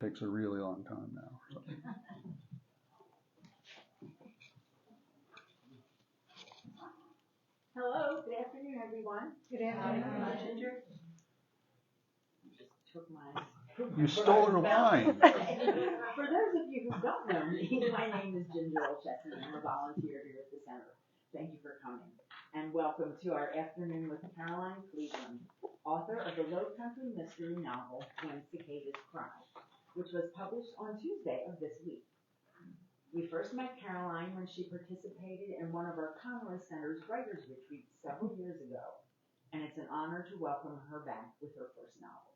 Takes a really long time now. So. Hello, good afternoon, everyone. Good afternoon. Ginger. You just took my. You stole her wine. For those of you who don't know me, my name is Ginger Olszewski, and I'm a volunteer here at the center. Thank you for coming, and welcome to our afternoon with Caroline Cleveland, author of the Low Country mystery novel When Cicadas Cry, which was published on Tuesday of this week. We first met Caroline when she participated in one of our Conway Center's writers' retreats several years ago, and it's an honor to welcome her back with her first novel.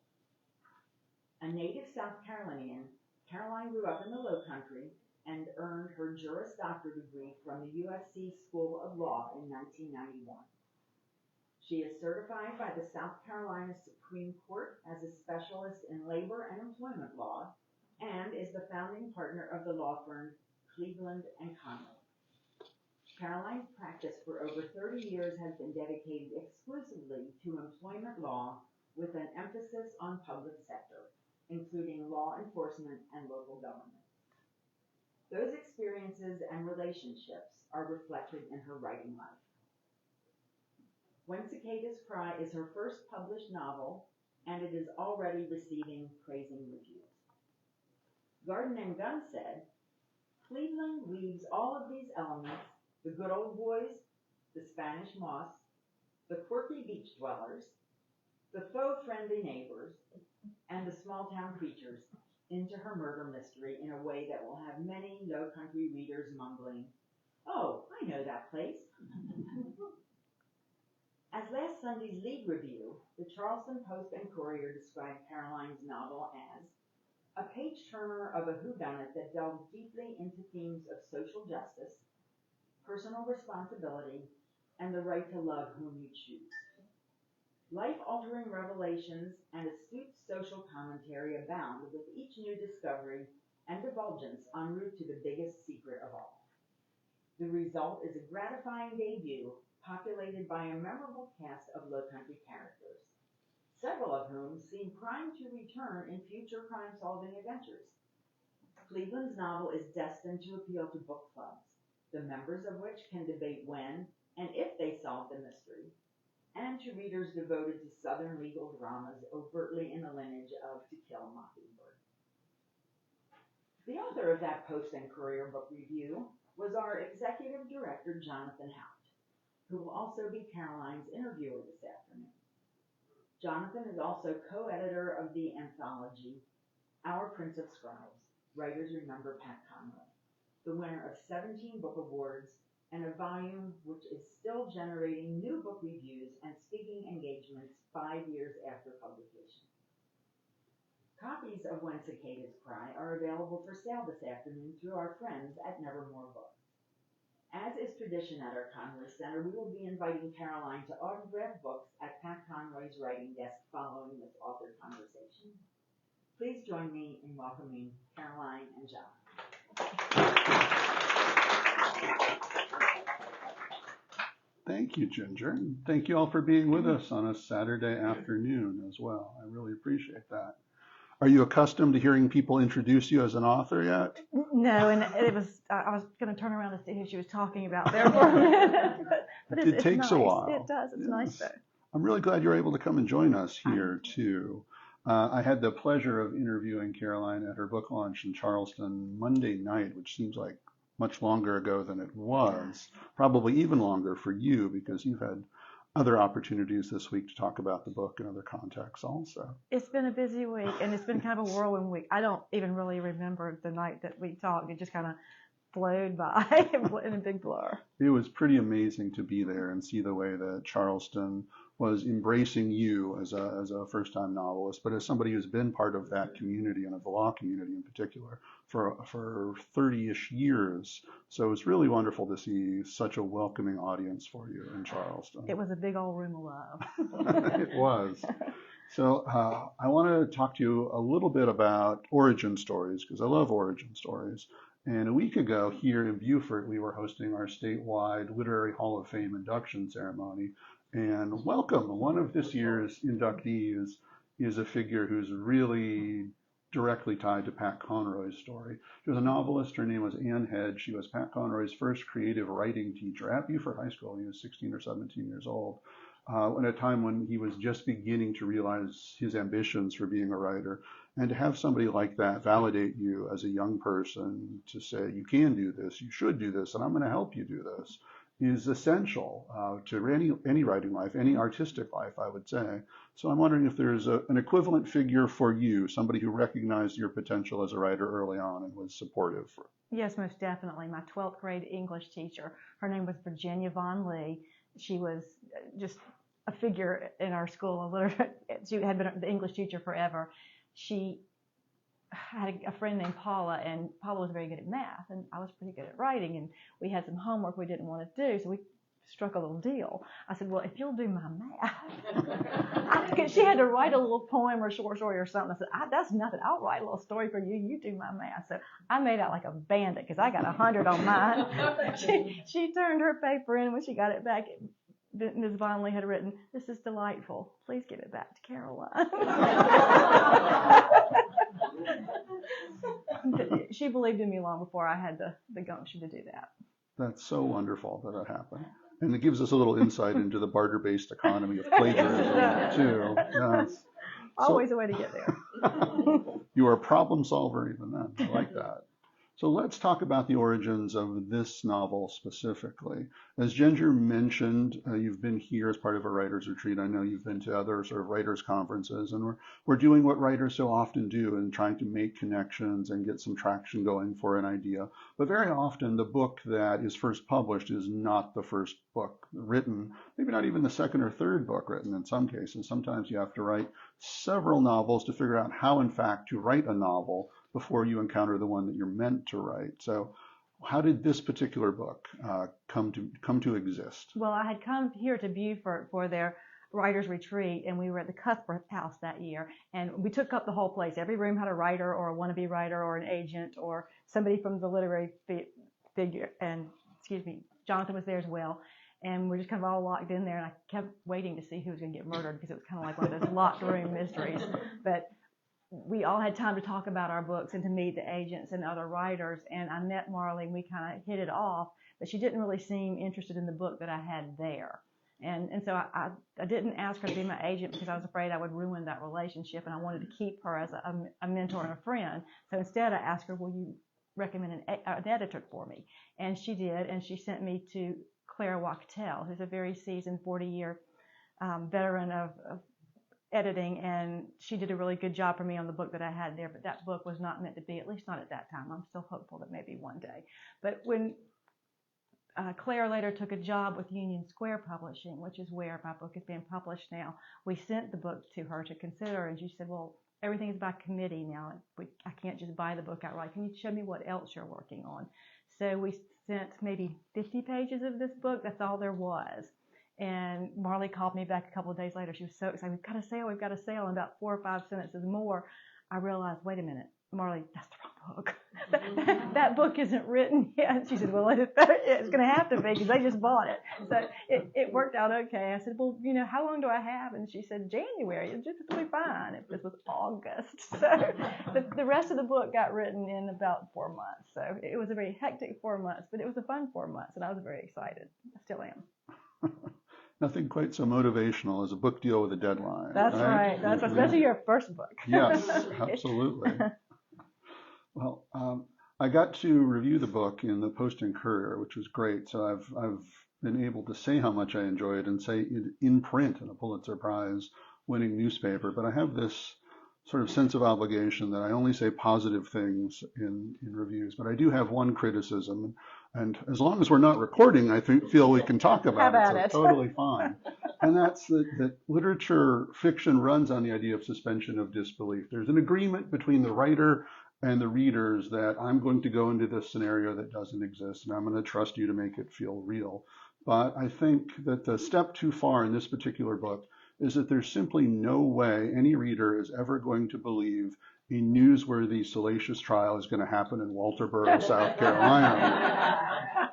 A native South Carolinian, Caroline grew up in the Low Country and earned her Juris Doctor degree from the USC School of Law in 1991. She is certified by the South Carolina Supreme Court as a specialist in labor and employment law, and is the founding partner of the law firm Cleveland and Conway. Caroline's practice for over 30 years has been dedicated exclusively to employment law with an emphasis on public sector, including law enforcement and local government. Those experiences and relationships are reflected in her writing life. When Cicadas Cry is her first published novel, and it is already receiving praising reviews. Garden and Gun said, Cleveland weaves all of these elements, the good old boys, the Spanish moss, the quirky beach dwellers, the faux friendly neighbors, and the small town creatures into her murder mystery in a way that will have many low country readers mumbling, oh, I know that place. As last Sunday's lead review, the Charleston Post and Courier described Caroline's novel as a page-turner of a whodunit that delves deeply into themes of social justice, personal responsibility, and the right to love whom you choose. Life-altering revelations and astute social commentary abound with each new discovery and divulgence en route to the biggest secret of all. The result is a gratifying debut populated by a memorable cast of low country characters, several of whom seem primed to return in future crime-solving adventures. Cleveland's novel is destined to appeal to book clubs, the members of which can debate when and if they solve the mystery, and to readers devoted to Southern legal dramas overtly in the lineage of To Kill a Mockingbird. The author of that Post and Courier book review was our executive director, Jonathan Houtt, who will also be Caroline's interviewer this afternoon. Jonathan is also co-editor of the anthology, Our Prince of Scribes, Writers Remember Pat Conway, the winner of 17 book awards and a volume which is still generating new book reviews and speaking engagements 5 years after publication. Copies of When Cicadas Cry are available for sale this afternoon through our friends at Nevermore Books. As is tradition at our Conway Center, we will be inviting Caroline to autograph books at Pat Conway's writing desk following this author conversation. Please join me in welcoming Caroline and John. Thank you, Ginger. Thank you all for being with us on a Saturday afternoon as well. I really appreciate that. Are you accustomed to hearing people introduce you as an author yet? No, and it was, I was going to turn around and see who she was talking about there for a minute. But it takes nice. a while. It does. It's nice though. I'm really glad you're able to come and join us here too. I had the pleasure of interviewing Caroline at her book launch in Charleston Monday night, which seems like much longer ago than it was. Probably even longer for you because you've had other opportunities this week to talk about the book in other contexts also. It's been a busy week, and it's been kind of a whirlwind week. I don't even really remember the night that we talked. It just kind of flowed by in a big blur. It was pretty amazing to be there and see the way that Charleston was embracing you as a first-time novelist, but as somebody who's been part of that community and of the law community in particular for 30-ish years. So it's really wonderful to see such a welcoming audience for you in Charleston. It was a big old room of love. It was. So I want to talk to you a little bit about origin stories because I love origin stories. And a week ago here in Beaufort, we were hosting our statewide Literary Hall of Fame induction ceremony. And welcome, one of this year's inductees is a figure who's really directly tied to Pat Conroy's story. She was a novelist. Her name was Ann Head. She was Pat Conroy's first creative writing teacher at Buford High School. He was 16 or 17 years old, at a time when he was just beginning to realize his ambitions for being a writer. And to have somebody like that validate you as a young person, to say, you can do this, you should do this, and I'm going to help you do this, is essential to any writing life, any artistic life, I would say. So I'm wondering if there's an equivalent figure for you, somebody who recognized your potential as a writer early on and was supportive. Yes, most definitely. My 12th grade English teacher, her name was Virginia Von Lee. She was just a figure in our school. She had been the English teacher forever. She had a friend named Paula, and Paula was very good at math, and I was pretty good at writing, and we had some homework we didn't want to do, so we struck a little deal. I said, well, if you'll do my math. She had to write a little poem or short story or something. I said, that's nothing. I'll write a little story for you. You do my math. So I made out like a bandit because I got 100 on mine. She turned her paper in. When she got it back, Ms. Von Lee had written, "This is delightful. Please give it back to Caroline." She believed in me long before I had the gumption to do that. That's so wonderful that happened. And it gives us a little insight into the barter-based economy of plagiarism, too. Yes. Always a way to get there. You are a problem solver even then. I like that. So let's talk about the origins of this novel specifically. As Ginger mentioned, you've been here as part of a writer's retreat. I know you've been to other sort of writers' conferences, and we're doing what writers so often do and trying to make connections and get some traction going for an idea. But very often the book that is first published is not the first book written, maybe not even the second or third book written in some cases. Sometimes you have to write several novels to figure out how, in fact, to write a novel before you encounter the one that you're meant to write. So how did this particular book come to exist? Well, I had come here to Buford for their writer's retreat, and we were at the Cuthbert House that year, and we took up the whole place. Every room had a writer or a wannabe writer or an agent or somebody from the literary figure, and Jonathan was there as well. And we're just kind of all locked in there, and I kept waiting to see who was going to get murdered because it was kind of like one of those locked room mysteries. But we all had time to talk about our books and to meet the agents and other writers, and I met Marley, and we kind of hit it off, but she didn't really seem interested in the book that I had there. And so I didn't ask her to be my agent because I was afraid I would ruin that relationship, and I wanted to keep her as a mentor and a friend. So instead I asked her, will you recommend an editor for me? And she did, and she sent me to Claire Wachtel, who's a very seasoned 40-year veteran of editing, and she did a really good job for me on the book that I had there, but that book was not meant to be, at least not at that time. I'm still hopeful that maybe one day. But when Claire later took a job with Union Square Publishing, which is where my book is being published now, we sent the book to her to consider, and she said, well, everything is by committee now. I can't just buy the book outright. Can you show me what else you're working on? So we sent maybe 50 pages of this book. That's all there was. And Marley called me back a couple of days later. She was so excited. We've got a sale. And about 4 or 5 sentences more, I realized, wait a minute, Marley, that's the wrong book. that book isn't written yet. She said, well, it's going to have to be because they just bought it. So it worked out okay. I said, well, how long do I have? And she said, January. It'll be fine. This was August. So the rest of the book got written in about 4 months. So it was a very hectic 4 months, but it was a fun 4 months, and I was very excited. I still am. Nothing quite so motivational as a book deal with a deadline. That's right. That's especially your first book. Yes, absolutely. Well, I got to review the book in the Post and Courier, which was great. So I've been able to say how much I enjoy it and say it in print in a Pulitzer Prize winning newspaper. But I have this sort of sense of obligation that I only say positive things in reviews. But I do have one criticism. And as long as we're not recording, I feel we can talk about it. So it's totally fine. And that's that literature fiction runs on the idea of suspension of disbelief. There's an agreement between the writer and the readers that I'm going to go into this scenario that doesn't exist, and I'm going to trust you to make it feel real. But I think that the step too far in this particular book is that there's simply no way any reader is ever going to believe a newsworthy, salacious trial is going to happen in Walterboro, South Carolina.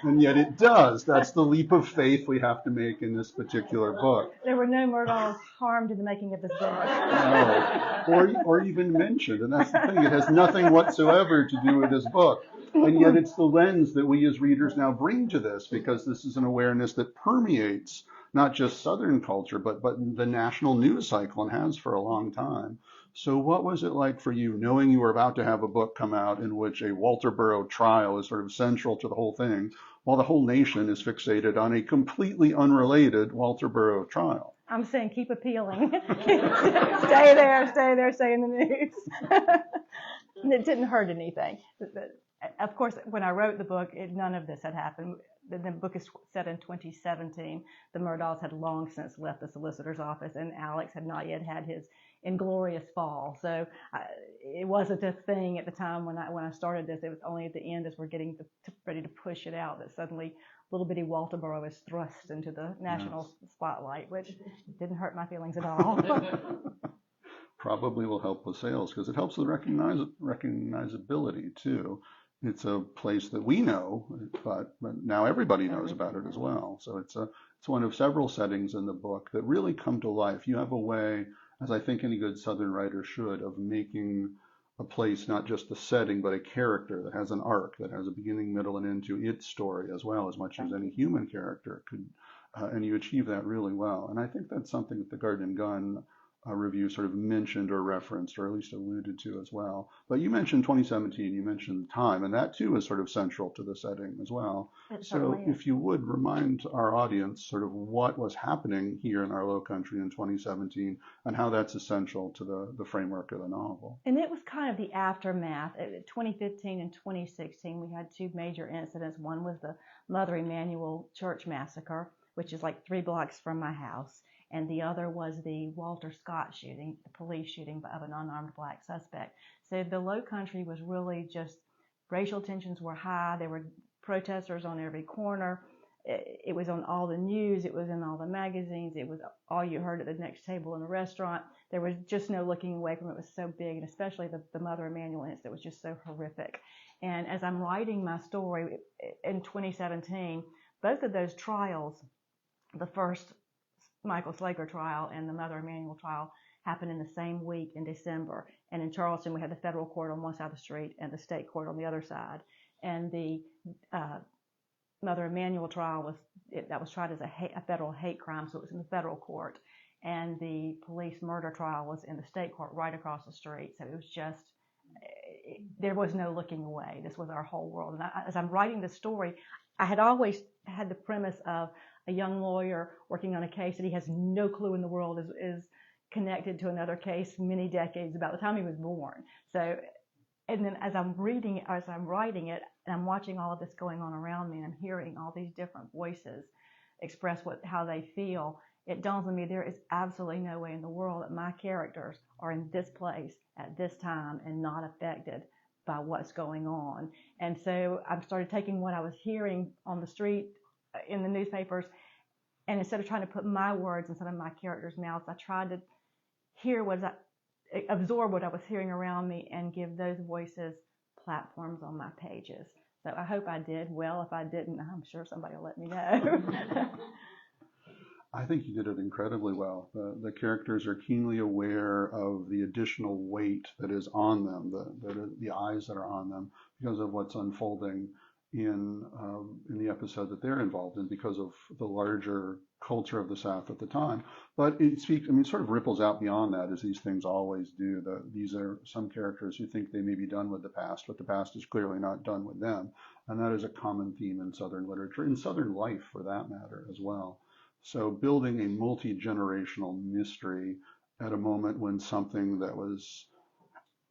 And yet it does. That's the leap of faith we have to make in this particular book. There were no Murdals harmed in the making of this book. No, or even mentioned. And that's the thing. It has nothing whatsoever to do with this book. And yet it's the lens that we as readers now bring to this, because this is an awareness that permeates not just Southern culture, but the national news cycle, and has for a long time. So what was it like for you, knowing you were about to have a book come out in which a Walterboro trial is sort of central to the whole thing, while the whole nation is fixated on a completely unrelated Walterboro trial? I'm saying keep appealing. Stay there, stay in the news. And it didn't hurt anything. Of course, when I wrote the book, none of this had happened. The book is set in 2017. The Murdals had long since left the solicitor's office, and Alex had not yet had his inglorious fall. So it wasn't a thing at the time when I started this. It was only at the end, as we're getting ready to push it out, that suddenly little bitty Walterboro is thrust into the national spotlight, which didn't hurt my feelings at all. Probably will help with sales, because it helps with recognizability too. It's a place that we know, but now everybody knows about it as well. So it's one of several settings in the book that really come to life. You have a way, as I think any good Southern writer should, of making a place not just a setting, but a character that has an arc, that has a beginning, middle, and end to its story as well, as much as any human character could. And you achieve that really well. And I think that's something that the Garden and Gun review sort of mentioned or referenced, or at least alluded to as well. But you mentioned 2017, you mentioned time, and that too is sort of central to the setting as well. So if you would remind our audience sort of what was happening here in our Low Country in 2017, and how that's essential to the framework of the novel. And it was kind of the aftermath. 2015 and 2016, we had two major incidents. One was the Mother Emanuel Church massacre, which is like 3 blocks from my house. And the other was the Walter Scott shooting, the police shooting of an unarmed black suspect. So the Low Country was really just, racial tensions were high. There were protesters on every corner. It was on all the news. It was in all the magazines. It was all you heard at the next table in a restaurant. There was just no looking away from it. It was so big, and especially the Mother Emanuel incident was just so horrific. And as I'm writing my story in 2017, both of those trials, the first Michael Slager trial and the Mother Emanuel trial, happened in the same week in December. And in Charleston, we had the federal court on one side of the street and the state court on the other side. And the Mother Emanuel trial was tried as a federal hate crime, so it was in the federal court. And the police murder trial was in the state court right across the street. So it was just, there was no looking away. This was our whole world. And as I'm writing the story, I had always had the premise of a young lawyer working on a case that he has no clue in the world is connected to another case many decades about the time he was born. So, and then as I'm writing it, and I'm watching all of this going on around me, and I'm hearing all these different voices express how they feel, it dawns on me there is absolutely no way in the world that my characters are in this place at this time and not affected by what's going on. And so I started taking what I was hearing on the street, in the newspapers, and instead of trying to put my words in some of my characters' mouths, I tried to absorb what I was hearing around me and give those voices platforms on my pages. So I hope I did well. If I didn't, I'm sure somebody will let me know. I think you did it incredibly well. The characters are keenly aware of the additional weight that is on them, the eyes that are on them, because of what's unfolding in the episode that they're involved in, because of the larger culture of the South at the time. But it sort of ripples out beyond that, as these things always do. These are some characters who think they may be done with the past, but the past is clearly not done with them. And that is a common theme in Southern literature, in Southern life for that matter as well. So building a multi-generational mystery at a moment when something that was,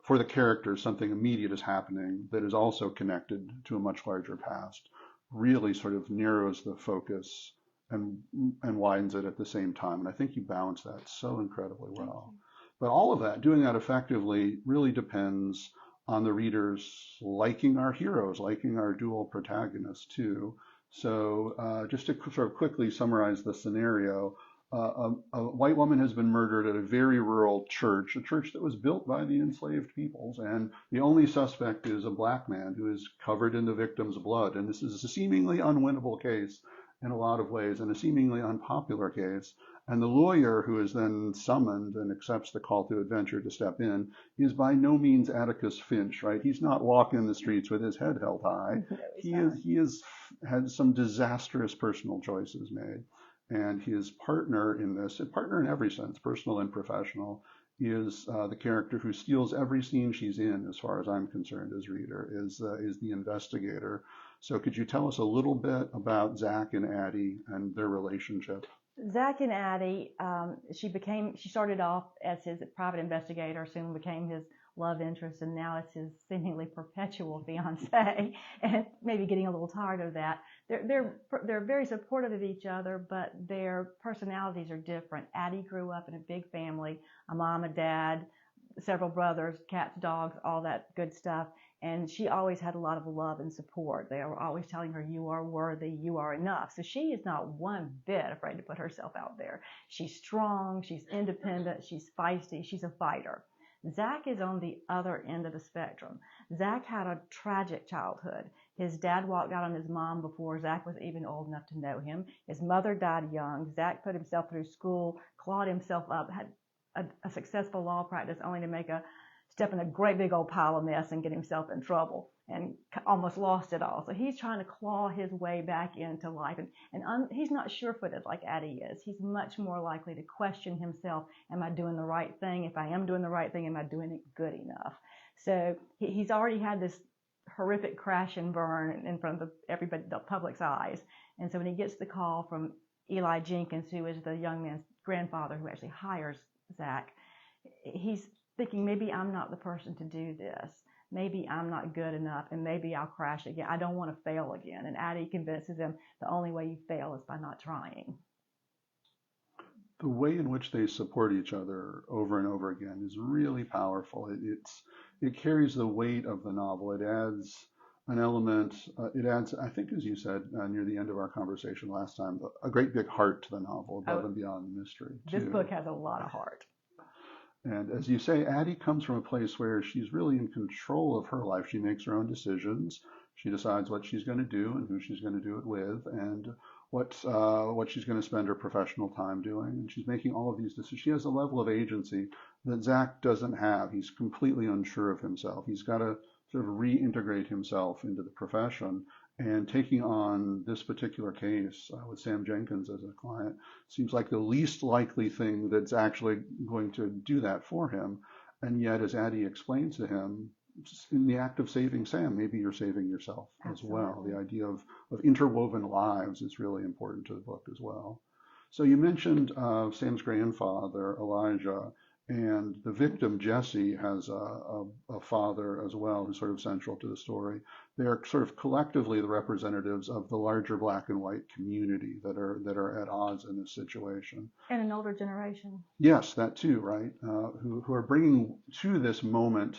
for the characters, something immediate is happening that is also connected to a much larger past, really sort of narrows the focus and widens it at the same time. And I think you balance that so incredibly well. But all of that, doing that effectively, really depends on the readers liking our heroes, liking our dual protagonists too. So just to sort of quickly summarize the scenario, a white woman has been murdered at a very rural church, a church that was built by the enslaved peoples, and the only suspect is a black man who is covered in the victim's blood. And this is a seemingly unwinnable case in a lot of ways, and a seemingly unpopular case. And the lawyer who is then summoned and accepts the call to adventure to step in is by no means Atticus Finch, right? He's not walking the streets with his head held high. No, He has had some disastrous personal choices made. And his partner in this, a partner in every sense, personal and professional, is the character who steals every scene she's in, as far as I'm concerned as reader, is the investigator. So could you tell us a little bit about Zach and Addie and their relationship? Zach and Addie, she started off as his private investigator, soon became his love interest, and now it's his seemingly perpetual fiance, and maybe getting a little tired of that. They're very supportive of each other, but their personalities are different. Addie grew up in a big family, a mom, a dad, several brothers, cats, dogs, all that good stuff. And she always had a lot of love and support. They were always telling her, you are worthy, you are enough. So she is not one bit afraid to put herself out there. She's strong, she's independent, she's feisty, she's a fighter. Zach is on the other end of the spectrum. Zach had a tragic childhood. His dad walked out on his mom before Zach was even old enough to know him. His mother died young. Zach put himself through school, clawed himself up, had a successful law practice only to make a step in a great big old pile of mess and get himself in trouble, and almost lost it all. So he's trying to claw his way back into life, and he's not sure-footed like Addie is. He's much more likely to question himself. Am I doing the right thing? If I am doing the right thing, am I doing it good enough? So he's already had this horrific crash and burn in front of everybody, the public's eyes. And so when he gets the call from Eli Jenkins, who is the young man's grandfather who actually hires Zach, he's thinking, maybe I'm not the person to do this. Maybe I'm not good enough, and maybe I'll crash again. I don't want to fail again. And Addie convinces him the only way you fail is by not trying. The way in which they support each other over and over again is really powerful. It carries the weight of the novel. It adds an element. It adds, I think, as you said near the end of our conversation last time, a great big heart to the novel, above and beyond the mystery. This book has a lot of heart. And as you say, Addie comes from a place where she's really in control of her life. She makes her own decisions. She decides what she's going to do and who she's going to do it with, and what she's going to spend her professional time doing. And she's making all of these decisions. She has a level of agency that Zach doesn't have. He's completely unsure of himself. He's got to sort of reintegrate himself into the profession. And taking on this particular case with Sam Jenkins as a client seems like the least likely thing that's actually going to do that for him. And yet, as Addie explains to him, in the act of saving Sam, maybe you're saving yourself as well. The idea of interwoven lives is really important to the book as well. So you mentioned Sam's grandfather, Elijah, and the victim, Jesse, has a father as well who's sort of central to the story. They're sort of collectively the representatives of the larger black and white community that are at odds in this situation. And an older generation. Yes, that too, right? Who are bringing to this moment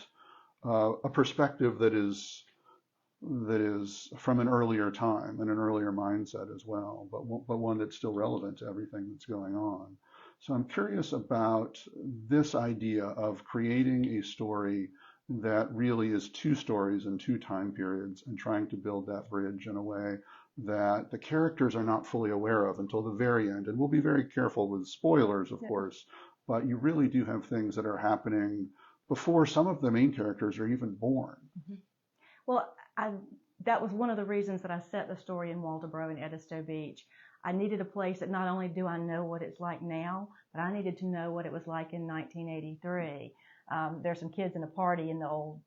a perspective that is from an earlier time and an earlier mindset as well, but one that's still relevant to everything that's going on. So I'm curious about this idea of creating a story that really is two stories in two time periods, and trying to build that bridge in a way that the characters are not fully aware of until the very end. And we'll be very careful with spoilers, of course, but you really do have things that are happening before some of the main characters are even born. Mm-hmm. Well, that was one of the reasons that I set the story in Walterboro and Edisto Beach. I needed a place that not only do I know what it's like now, but I needed to know what it was like in 1983. There's some kids in a party in the old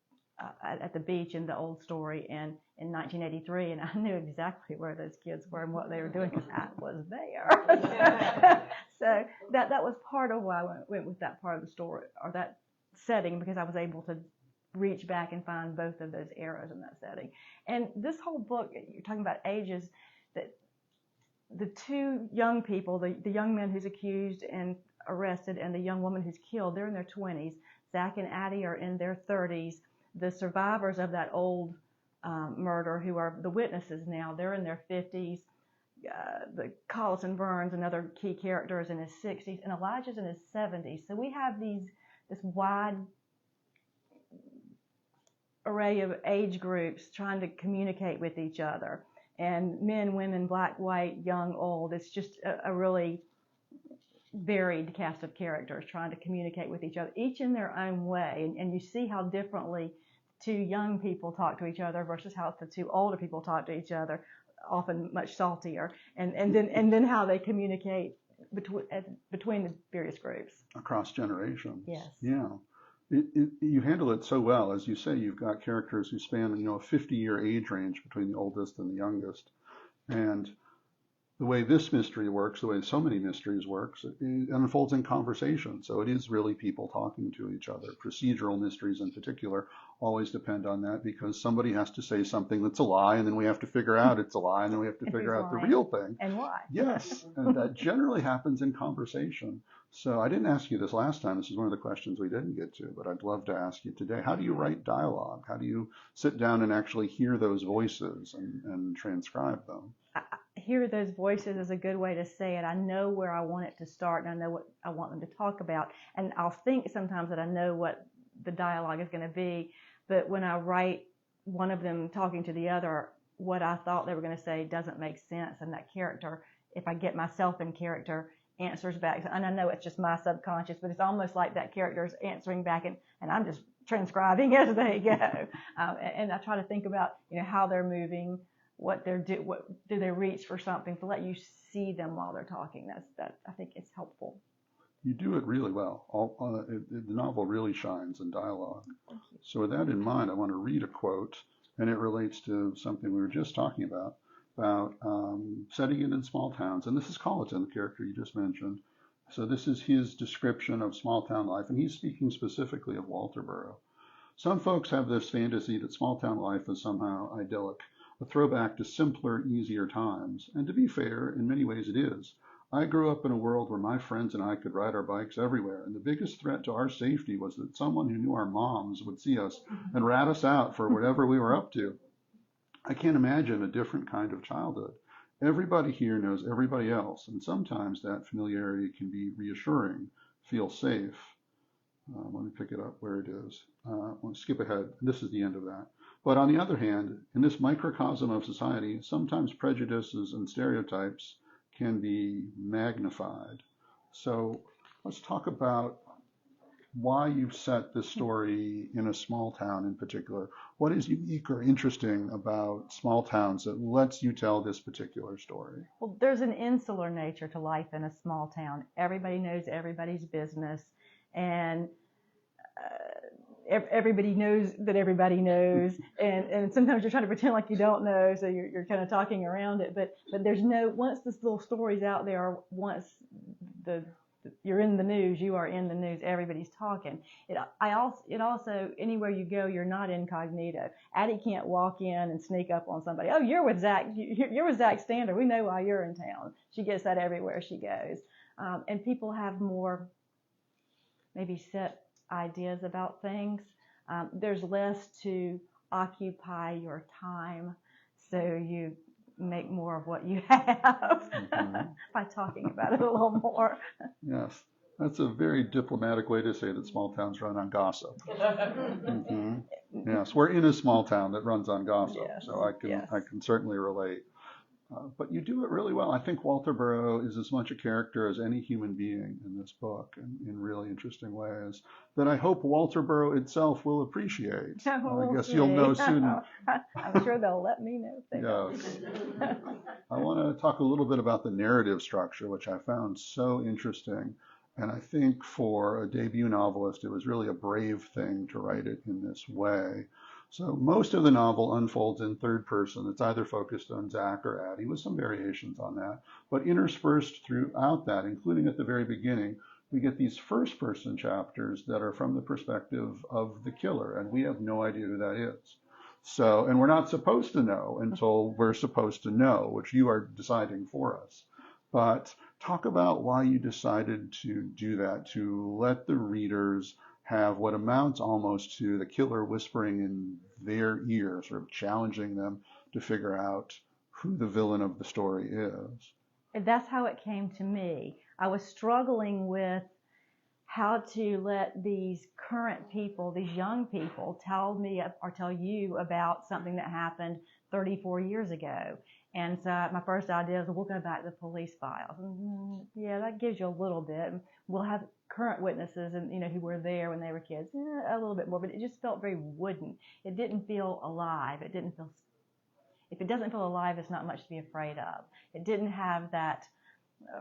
at the beach in the old story in 1983, and I knew exactly where those kids were and what they were doing because I was there. So that was part of why I went with that part of the story, or that setting, because I was able to reach back and find both of those eras in that setting. And this whole book, you're talking about ages, that the two young people, the young man who's accused and arrested and the young woman who's killed, they're in their 20s. Zach and Addie are in their 30s. The survivors of that old murder, who are the witnesses now, they're in their 50s. the Colson Burns, another key character, is in his 60s, and Elijah's in his 70s. So we have this wide array of age groups trying to communicate with each other, and men, women, black, white, young, old. It's just a really varied cast of characters trying to communicate with each other, each in their own way. And you see how differently two young people talk to each other versus how the two older people talk to each other, often much saltier, and then how they communicate between the various groups. Across generations. Yes. Yeah. You handle it so well. As you say, you've got characters who span, a 50-year age range between the oldest and the youngest. And the way this mystery works, the way so many mysteries works, it unfolds in conversation. So it is really people talking to each other. Procedural mysteries in particular always depend on that, because somebody has to say something that's a lie, and then we have to figure out it's a lie, and then we have to figure out the real thing. And why. Yes, and that generally happens in conversation. So I didn't ask you this last time. This is one of the questions we didn't get to, but I'd love to ask you today. How do you write dialogue? How do you sit down and actually hear those voices and transcribe them? Hear those voices is a good way to say it. I know where I want it to start, and I know what I want them to talk about. And I'll think sometimes that I know what the dialogue is going to be, but when I write one of them talking to the other, what I thought they were going to say doesn't make sense, and that character, if I get myself in character, answers back. And I know it's just my subconscious, but it's almost like that character is answering back, and I'm just transcribing as they go. And I try to think about how they're moving, what do they reach for something, to let you see them while they're talking. That I think it's helpful. You do it really well. The novel really shines in dialogue. Thank you. So with that in mind, I want to read a quote, and it relates to something we were just talking about setting it in small towns. And this is Colleton, the character you just mentioned. So this is his description of small town life, and he's speaking specifically of Walterboro. Some folks have this fantasy that small town life is somehow idyllic, a throwback to simpler, easier times. And to be fair, in many ways it is. I grew up in a world where my friends and I could ride our bikes everywhere, and the biggest threat to our safety was that someone who knew our moms would see us and rat us out for whatever we were up to. I can't imagine a different kind of childhood. Everybody here knows everybody else, and sometimes that familiarity can be reassuring, feel safe. Let me pick it up where it is. I'll skip ahead. This is the end of that. But on the other hand, in this microcosm of society, sometimes prejudices and stereotypes can be magnified. So let's talk about why you've set this story in a small town in particular. What is unique or interesting about small towns that lets you tell this particular story? Well, there's an insular nature to life in a small town. Everybody knows everybody's business, and everybody knows that everybody knows, and sometimes you're trying to pretend like you don't know, so you're kind of talking around it. But there's once this little story's out there, once you're in the news, you are in the news. Everybody's talking. It also, anywhere you go, you're not incognito. Addie can't walk in and sneak up on somebody. Oh, you're with Zach. You're with Zach Stander. We know why you're in town. She gets that everywhere she goes. And people have more maybe set ideas about things. There's less to occupy your time, so you make more of what you have by talking about it a little more. Yes, that's a very diplomatic way to say that small towns run on gossip. Yes, we're in a small town that runs on gossip, Yes. so I can certainly relate. But you do it really well. I think Walterboro is as much a character as any human being in this book, in really interesting ways that I hope Walterboro itself will appreciate. I guess you'll know soon. I'm sure they'll let me know if they Yes. I want to talk a little bit about the narrative structure, which I found so interesting. And I think for a debut novelist, it was really a brave thing to write it in this way. So most of the novel unfolds in third person. It's either focused on Zach or Addie, with some variations on that. But interspersed throughout that, including at the very beginning, we get these first person chapters that are from the perspective of the killer, and we have no idea who that is. So, and we're not supposed to know until we're supposed to know, which you are deciding for us. But talk about why you decided to do that, to let the readers have what amounts almost to the killer whispering in their ear, sort of challenging them to figure out who the villain of the story is. And that's how it came to me. I was struggling with how to let these current people, these young people, tell me or tell you about something that happened 34 years ago. And so my first idea was, we'll go back to the police files. And, yeah, that gives you a little bit. We'll have current witnesses and who were there when they were kids, a little bit more, but it just felt very wooden. It didn't feel alive. It didn't feel. If it doesn't feel alive, it's not much to be afraid of. It didn't have that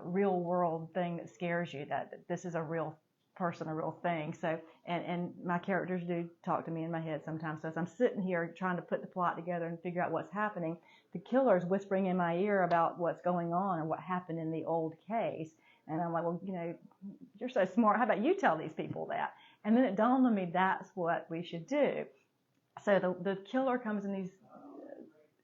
real world thing that scares you. That this is a real person, a real thing. So, and my characters do talk to me in my head sometimes. So as I'm sitting here trying to put the plot together and figure out what's happening, the killer's whispering in my ear about what's going on and what happened in the old case. And I'm like, well, you're so smart. How about you tell these people that? And then it dawned on me that's what we should do. So the killer comes in these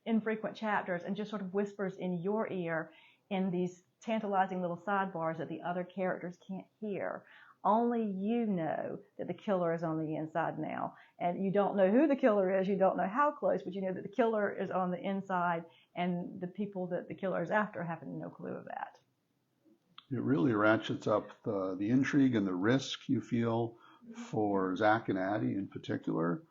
infrequent chapters and just sort of whispers in your ear in these tantalizing little sidebars that the other characters can't hear. Only you know that the killer is on the inside now. And you don't know who the killer is, you don't know how close, but you know that the killer is on the inside, and the people that the killer is after have no clue of that. It really ratchets up the intrigue and the risk you feel for Zach and Addie in particular,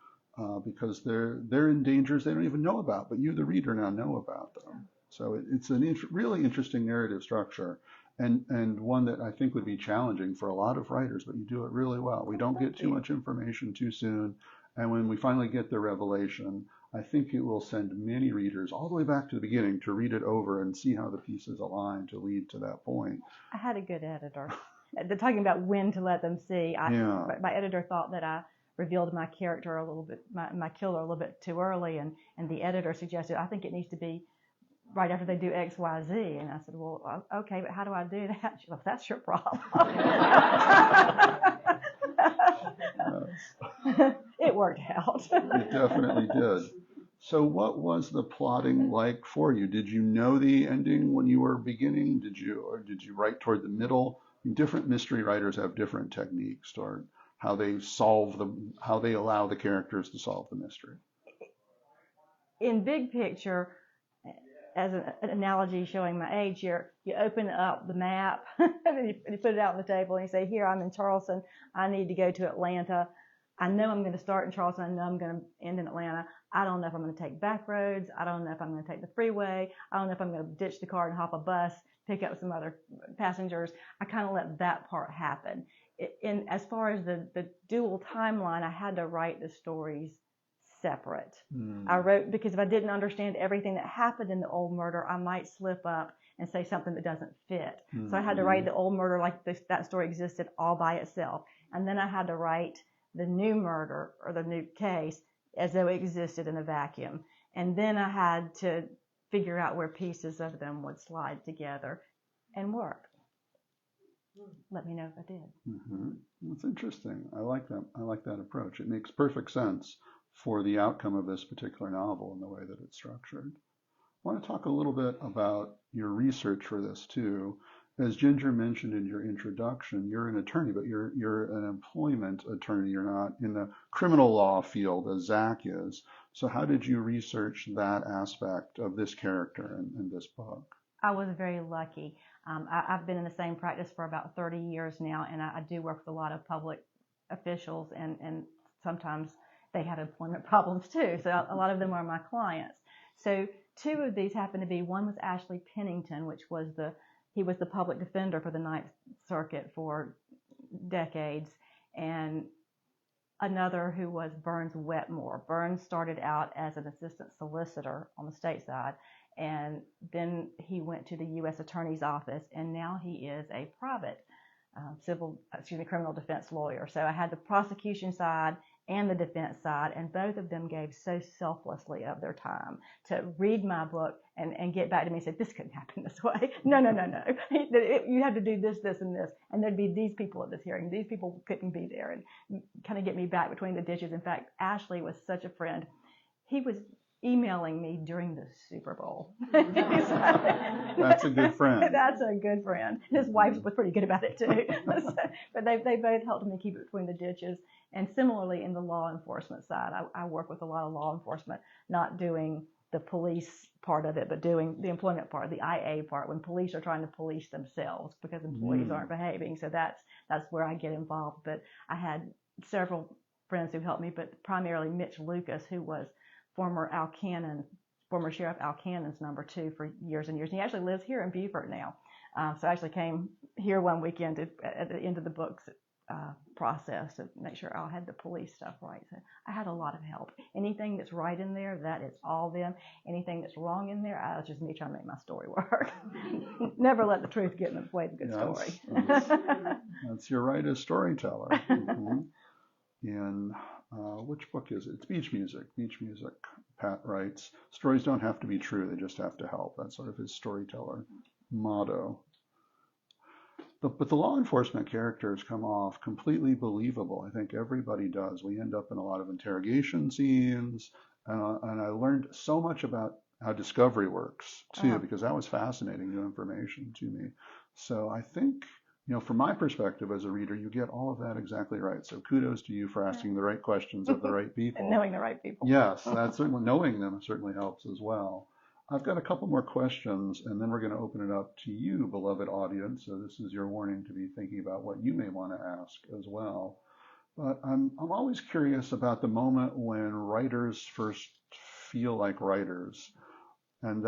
because they're in dangers they don't even know about, but you, the reader, now know about them. So it's a really interesting narrative structure, and one that I think would be challenging for a lot of writers, but you do it really well. We don't get too much information too soon, and when we finally get the revelation, I think it will send many readers all the way back to the beginning to read it over and see how the pieces align to lead to that point. I had a good editor. They're talking about when to let them see. My editor thought that I revealed my character a little bit, my killer a little bit too early, and the editor suggested, I think it needs to be right after they do X, Y, Z. And I said, well, okay, but how do I do that? She said, well, that's your problem. It worked out. It definitely did. So what was the plotting like for you? Did you know the ending when you were beginning? Did you write toward the middle? Different mystery writers have different techniques toward how they how they allow the characters to solve the mystery. In big picture, as an analogy showing my age here, you open up the map and you put it out on the table and you say, here, I'm in Charleston. I need to go to Atlanta. I know I'm going to start in Charleston. I know I'm going to end in Atlanta. I don't know if I'm going to take back roads. I don't know if I'm going to take the freeway. I don't know if I'm going to ditch the car and hop a bus, pick up some other passengers. I kind of let that part happen. As far as the dual timeline, I had to write the stories separate. I wrote, because if I didn't understand everything that happened in the old murder, I might slip up and say something that doesn't fit. So I had to write the old murder like that story existed all by itself. And then I had to write the new murder or the new case as though it existed in a vacuum. And then I had to figure out where pieces of them would slide together and work. Let me know if I did. That's interesting. I like that. I like that approach. It makes perfect sense for the outcome of this particular novel and the way that it's structured. I want to talk a little bit about your research for this too. As Ginger mentioned in your introduction, you're an attorney, but you're an employment attorney. You're not in the criminal law field as Zach is. So how did you research that aspect of this character in this book? I was very lucky. I've been in the same practice for about 30 years now, and I do work with a lot of public officials, and sometimes they have employment problems too. So a lot of them are my clients. So two of these happened to be, one was Ashley Pennington, which was he was the public defender for the Ninth Circuit for decades, and another who was Burns Wetmore. Burns started out as an assistant solicitor on the state side, and then he went to the U.S. Attorney's Office, and now he is a private criminal defense lawyer. So I had the prosecution side and the defense side, and both of them gave so selflessly of their time to read my book and get back to me and say, this couldn't happen this way. No. You have to do this, this, and this. And there'd be these people at this hearing. These people couldn't be there, and kind of get me back between the ditches. In fact, Ashley was such a friend. He was emailing me during the Super Bowl. That's a good friend. That's a good friend. His wife was pretty good about it too. But they both helped me keep it between the ditches. And similarly, in the law enforcement side, I work with a lot of law enforcement, not doing the police part of it, but doing the employment part, the IA part, when police are trying to police themselves because employees aren't behaving. So that's where I get involved. But I had several friends who helped me, but primarily Mitch Lucas, who was former Sheriff Al Cannon's number 2 for years and years. And he actually lives here in Beaufort now. So I actually came here one weekend at the end of the books process to make sure I had the police stuff right. So I had a lot of help. Anything that's right in there, that is all them. Anything that's wrong in there, it's just me trying to make my story work. Never let the truth get in the way of a good story. That's your right as storyteller. Mm-hmm. In which book is it? It's Beach Music. Beach Music, Pat writes, stories don't have to be true, they just have to help. That's sort of his storyteller motto. But the law enforcement characters come off completely believable. I think everybody does. We end up in a lot of interrogation scenes, and I learned so much about how discovery works too, because that was fascinating new information to me. So I think, from my perspective as a reader, you get all of that exactly right. So kudos to you for asking the right questions of the right people. And knowing the right people. Yes, that's certainly, knowing them certainly helps as well. I've got a couple more questions, and then we're going to open it up to you, beloved audience. So this is your warning to be thinking about what you may want to ask as well. But I'm always curious about the moment when writers first feel like writers. And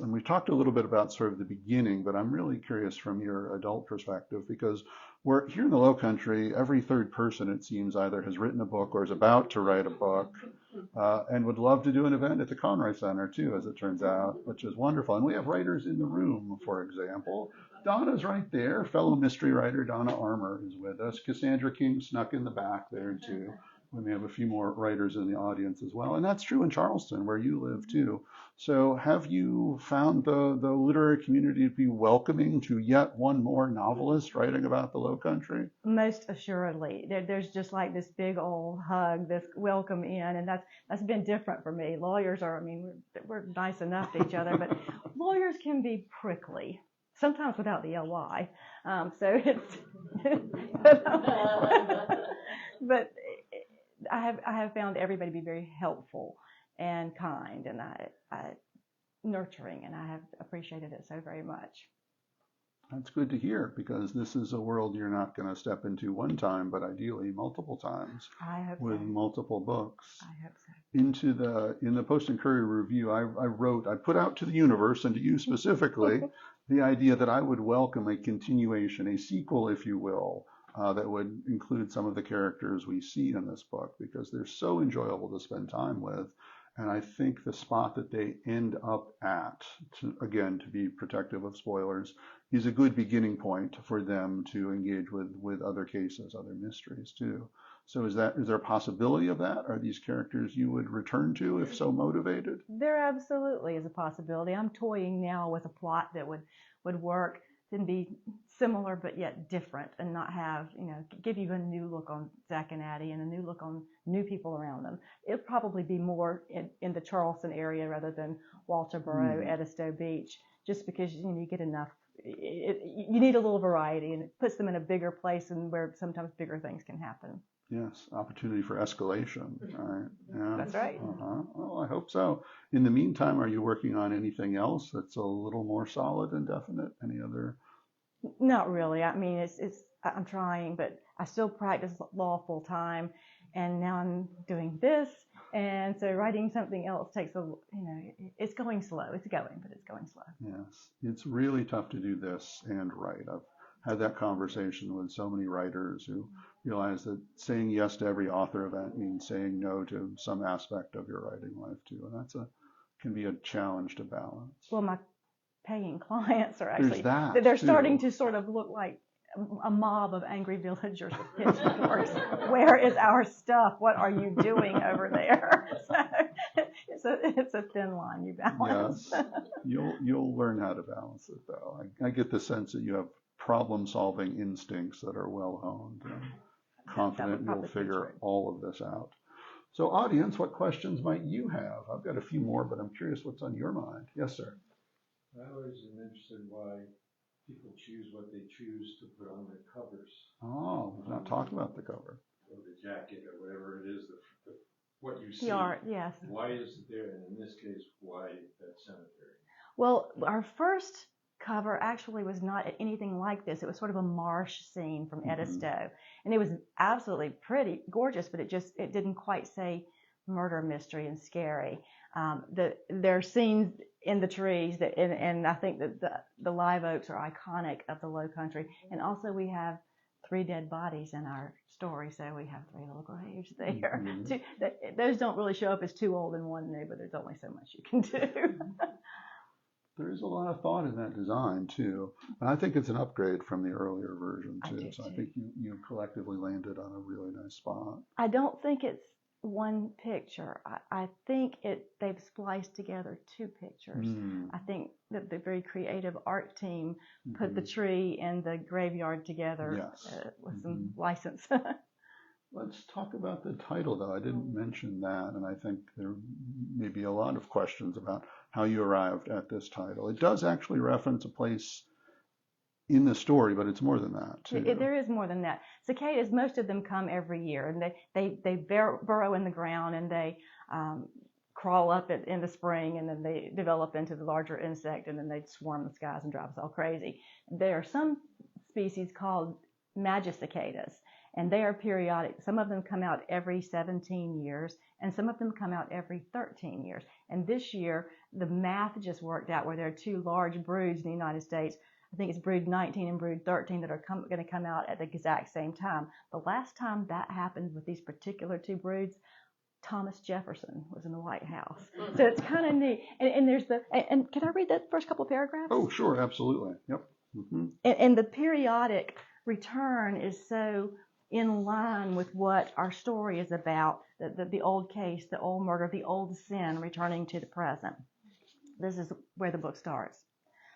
we talked a little bit about sort of the beginning, but I'm really curious from your adult perspective, because we're here in the Low Country, every third person, it seems, either has written a book or is about to write a book, and would love to do an event at the Conroy Center too, as it turns out, which is wonderful. And we have writers in the room, for example. Donna's right there, fellow mystery writer Donna Armour is with us. Cassandra King snuck in the back there too. We may have a few more writers in the audience as well. And that's true in Charleston, where you live too. So have you found the literary community to be welcoming to yet one more novelist writing about the Low Country? Most assuredly. There's just like this big old hug, this welcome in, and that's been different for me. Lawyers are, we're nice enough to each other, but lawyers can be prickly, sometimes without the ly. So it's, but I have found everybody to be very helpful and kind and nurturing, and I have appreciated it so very much. That's good to hear, because this is a world you're not going to step into one time, but ideally multiple times. I hope with so. Multiple books. I hope so. In the Post and Courier Review, I put out to the universe and to you specifically the idea that I would welcome a continuation, a sequel, if you will, that would include some of the characters we see in this book, because they're so enjoyable to spend time with. And I think the spot that they end up at, to be protective of spoilers, is a good beginning point for them to engage with other cases, other mysteries too. So is there a possibility of that? Are these characters you would return to if so motivated? There absolutely is a possibility. I'm toying now with a plot that would work and be similar but yet different, and not have, give you a new look on Zach and Addie and a new look on new people around them. It'll probably be more in the Charleston area rather than Walterboro, Edisto Beach, just because you get enough. You need a little variety, and it puts them in a bigger place and where sometimes bigger things can happen. Yes, opportunity for escalation. Right. Yeah. That's right. Well, I hope so. In the meantime, are you working on anything else that's a little more solid and definite? Any other? Not really. I'm trying, but I still practice law full time, and now I'm doing this, and so writing something else takes it's going slow. It's going, but it's going slow. Yes, it's really tough to do this and write. I've had that conversation with so many writers who realize that saying yes to every author event means saying no to some aspect of your writing life too, and can be a challenge to balance. Well, my paying clients are actually, they're too. Starting to sort of look like a mob of angry villagers with pitchforks. Where is our stuff? What are you doing over there? So it's a thin line you balance. Yes, you'll learn how to balance it though. I get the sense that you have problem-solving instincts that are well honed, and confident you'll figure all of this out. So audience, what questions might you have? I've got a few more, but I'm curious what's on your mind. Yes, sir. I always am interested why people choose what they choose to put on their covers. Oh, we've not talked about the cover. Or the jacket or whatever it is, the what you see. The art, yes. Why is it there? And in this case, why that cemetery? Well, our first cover actually was not anything like this. It was sort of a marsh scene from Edisto, and it was absolutely pretty, gorgeous, but it didn't quite say murder mystery and scary. There are scenes in the trees and I think that the live oaks are iconic of the Low Country, and also we have 3 dead bodies in our story, so we have 3 little graves there. Those don't really show up as 2 old and 1 new, but there's only so much you can do. There is a lot of thought in that design too, and I think it's an upgrade from the earlier version too. So I think you collectively landed on a really nice spot. I don't think it's one picture. I think they've spliced together 2 pictures. I think that the very creative art team put the tree and the graveyard together with some license. Let's talk about the title, though. I didn't mention that, and I think there may be a lot of questions about how you arrived at this title. It does actually reference a place in the story, but it's more than that, too. There is more than that. Cicadas, most of them come every year, and they burrow in the ground, and they crawl up in the spring, and then they develop into the larger insect, and then they swarm the skies and drive us all crazy. There are some species called Cicadas, and they are periodic. Some of them come out every 17 years, and some of them come out every 13 years. And this year, the math just worked out where there are 2 large broods in the United States. I think it's brood 19 and brood 13 that are going to come out at the exact same time. The last time that happened with these particular 2 broods, Thomas Jefferson was in the White House. So it's kind of neat. And there's and can I read that first couple paragraphs? Oh, sure, absolutely. Yep. And the periodic return is so in line with what our story is about, the old case, the old murder, the old sin returning to the present. This is where the book starts.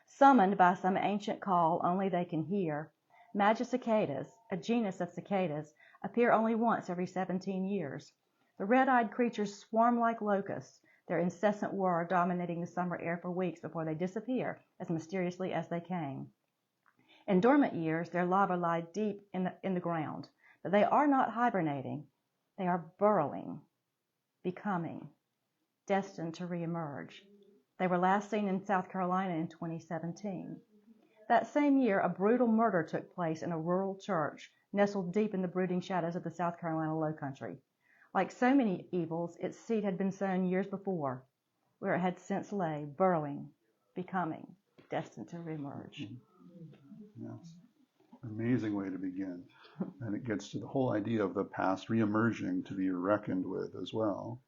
Summoned by some ancient call only they can hear, Cicadas, a genus of cicadas, appear only once every 17 years. The red-eyed creatures swarm like locusts, their incessant whir dominating the summer air for weeks before they disappear as mysteriously as they came. In dormant years, their larvae lie deep in the ground, but they are not hibernating. They are burrowing, becoming, destined to reemerge. They were last seen in South Carolina in 2017. That same year, a brutal murder took place in a rural church nestled deep in the brooding shadows of the South Carolina Low Country. Like so many evils, its seed had been sown years before, where it had since lay, burrowing, becoming, destined to reemerge. Yes. Amazing way to begin. And it gets to the whole idea of the past reemerging to be reckoned with as well.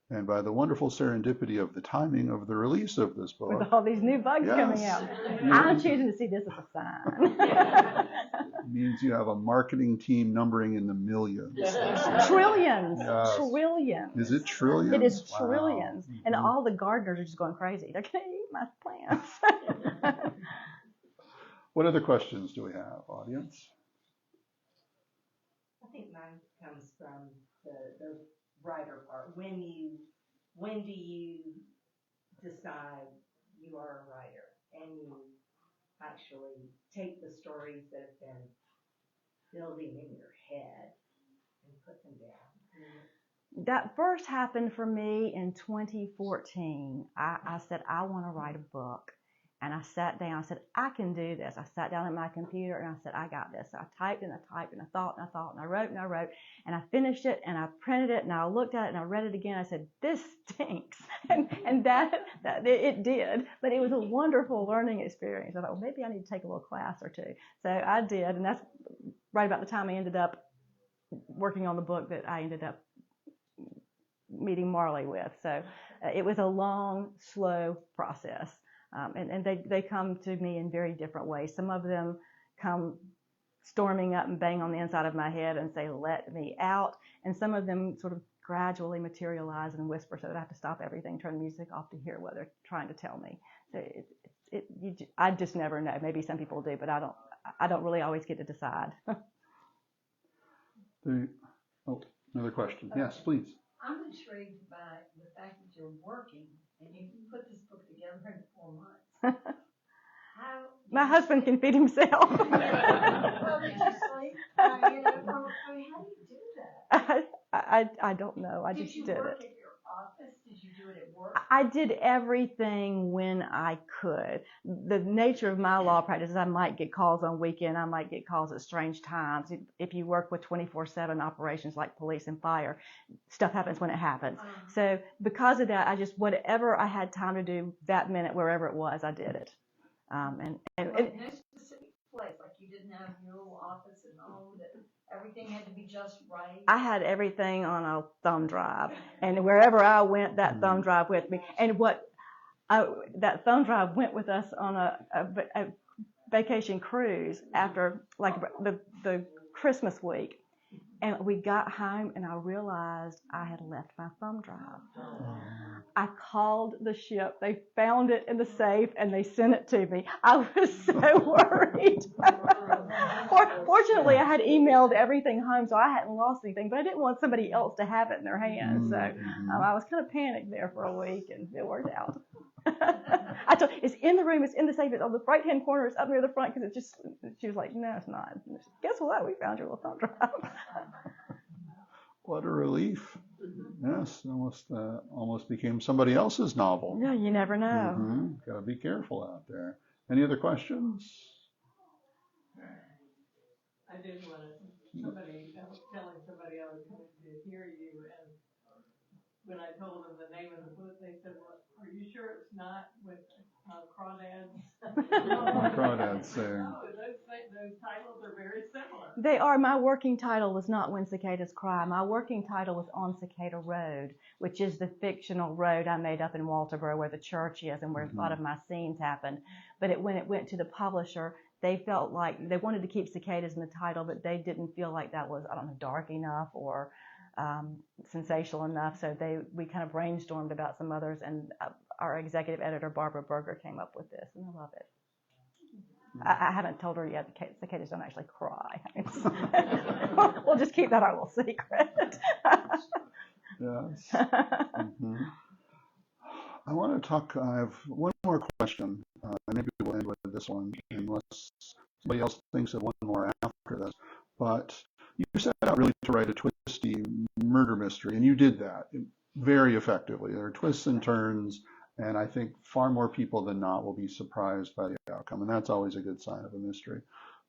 And by the wonderful serendipity of the timing of the release of this book. With all these new bugs coming out. I'm choosing to see this as a sign. It means you have a marketing team numbering in the millions. Trillions. Yes. Trillions. Is it trillions? It is trillions. Wow. And all the gardeners are just going crazy. They're going to eat my plants. What other questions do we have, audience? I think mine comes from the writer part. When do you decide you are a writer and you actually take the stories that have been building in your head and put them down? That first happened for me in 2014. I said, I want to write a book. And I sat down, I said, I can do this. I sat down at my computer and I said, I got this. So I typed and I typed and I thought and I thought and I wrote and I wrote and I finished it and I printed it and I looked at it and I read it again. I said, this stinks. And that it did. But it was a wonderful learning experience. I thought, well, maybe I need to take a little class or 2. So I did. And that's right about the time I ended up working on the book that I ended up meeting Marley with. So it was a long, slow process. And they come to me in very different ways. Some of them come storming up and bang on the inside of my head and say, let me out. And some of them sort of gradually materialize and whisper so that I have to stop everything, turn the music off to hear what they're trying to tell me. So I just never know. Maybe some people do, but I don't really always get to decide. Another question. Yes, please. I'm intrigued by the fact that you're working and you put this book together in 4 months. My husband can feed himself. Well, did you sleep? How do you do that? I don't know. I just did work it. at your office? Did you do it at work? I did everything when I could. The nature of my law practice is I might get calls on weekend. I might get calls at strange times. If you work with 24/7 operations like police and fire, stuff happens when it happens. So because of that, I just, whatever I had time to do that minute, wherever it was, I did it. No specific place, like you didn't have your little office and all that. Everything had to be just right. I had everything on a thumb drive, and wherever I went, that thumb drive with me. And that thumb drive went with us on a vacation cruise after like the Christmas week. And we got home, and I realized I had left my thumb drive. I called the ship. They found it in the safe, and they sent it to me. I was so worried. Fortunately, I had emailed everything home, so I hadn't lost anything. But I didn't want somebody else to have it in their hands. So I was kind of panicked there for a week, and it worked out. I told it's in the room, it's in the safe, it's on the right-hand corner, it's up near the front, because she was like, no, it's not. Said, guess what? We found your little thumb drive. What a relief. Yes, almost became somebody else's novel. Yeah, you never know. Got to be careful out there. Any other questions? I did want to, I was telling somebody I was coming to hear you, and when I told them the name of the book, they said, well, are you sure it's not with crawdads? Crawdads there. No, those titles are very similar. They are. My working title was not When Cicadas Cry. My working title was On Cicada Road, which is the fictional road I made up in Walterboro where the church is and where a lot of my scenes happen. But when it went to the publisher, they felt like they wanted to keep cicadas in the title, but they didn't feel like that was, I don't know, dark enough or sensational enough. So we kind of brainstormed about some others, and our executive editor, Barbara Berger, came up with this, and I love it. I haven't told her yet the cicadas don't actually cry. We'll just keep that our little secret. Yes. I want to talk, I have one more question, and maybe we'll end with this one, unless somebody else thinks of one more after this. But you set out really to write a twisty murder mystery, and you did that very effectively. There are twists and turns, and I think far more people than not will be surprised by the outcome, and that's always a good sign of a mystery.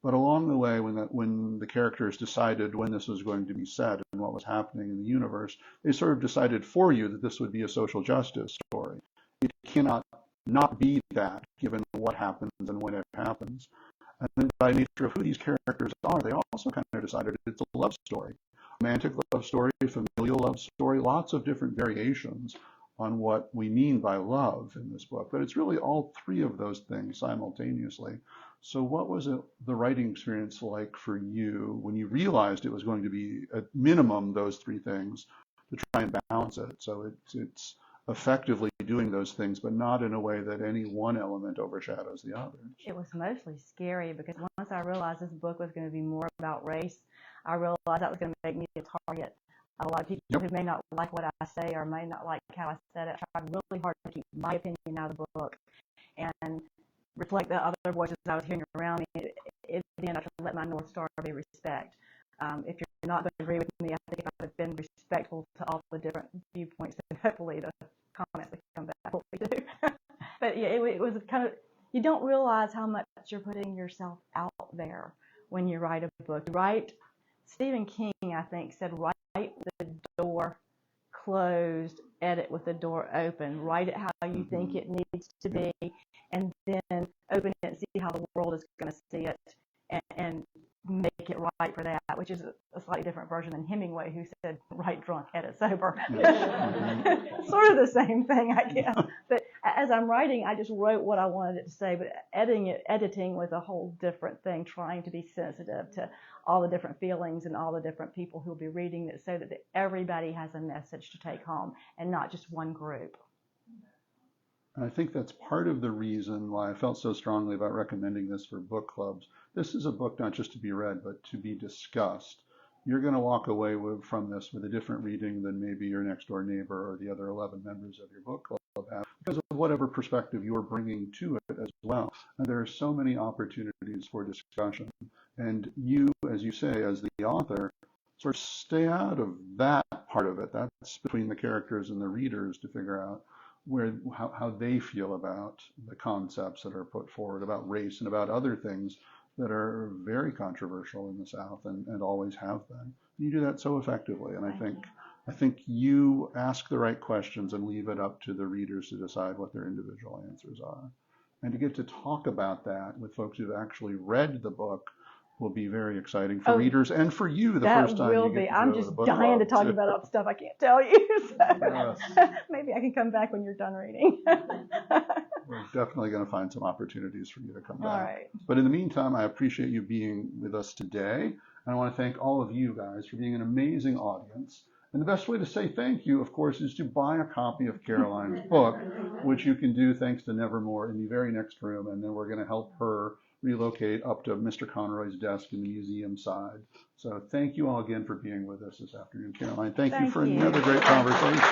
But along the way, when the characters decided when this was going to be set and what was happening in the universe, they sort of decided for you that this would be a social justice story. It cannot not be that, given what happens and when it happens. And then by nature of who these characters are, they also kind of decided it's a love story. Romantic love story, familial love story, lots of different variations on what we mean by love in this book. But it's really all three of those things simultaneously. So what was the writing experience like for you when you realized it was going to be at minimum those three things to try and balance it? So it's effectively doing those things, but not in a way that any one element overshadows the other. It was mostly scary because once I realized this book was going to be more about race, I realized that was going to make me a target. A lot of people who may not like what I say or may not like how I said it, I tried really hard to keep my opinion out of the book and reflect the other voices I was hearing around me. In the end, I tried to let my North Star be respect. If you're not going to agree with me, I think if I've been respectful to all the different viewpoints, then hopefully the comments that come back will be too. But yeah, it was kind of, you don't realize how much you're putting yourself out there when you write a book. Stephen King, I think, said, write with the door closed, edit with the door open. Write it how you think it needs to be, and then open it and see how the world is going to see it, and make it right for that, which is a slightly different version than Hemingway, who said, write drunk, edit sober. Sort of the same thing, I guess. But as I'm writing, I just wrote what I wanted it to say, but editing was a whole different thing, trying to be sensitive to all the different feelings and all the different people who will be reading it so that everybody has a message to take home and not just one group. And I think that's part of the reason why I felt so strongly about recommending this for book clubs. This is a book not just to be read, but to be discussed. You're going to walk away from this with a different reading than maybe your next door neighbor or the other 11 members of your book club have, because of whatever perspective you're bringing to it as well. And there are so many opportunities for discussion. And you, as you say, as the author, sort of stay out of that part of it. That's between the characters and the readers to figure out how they feel about the concepts that are put forward about race and about other things that are very controversial in the South and always have been. You do that so effectively, and I think you ask the right questions and leave it up to the readers to decide what their individual answers are. And to get to talk about that with folks who've actually read the book will be very exciting for readers and for you the first time you get to I'm go to just the book dying to club, talk too. about all the stuff I can't tell you. So Yes. maybe I can come back when you're done reading. We're definitely going to find some opportunities for you to come back. All right. But in the meantime, I appreciate you being with us today. And I want to thank all of you guys for being an amazing audience. And the best way to say thank you, of course, is to buy a copy of Caroline's book, which you can do thanks to Nevermore in the very next room. And then we're going to help her relocate up to Mr. Conroy's desk in the museum side. So thank you all again for being with us this afternoon, Caroline. Thank you for another great conversation.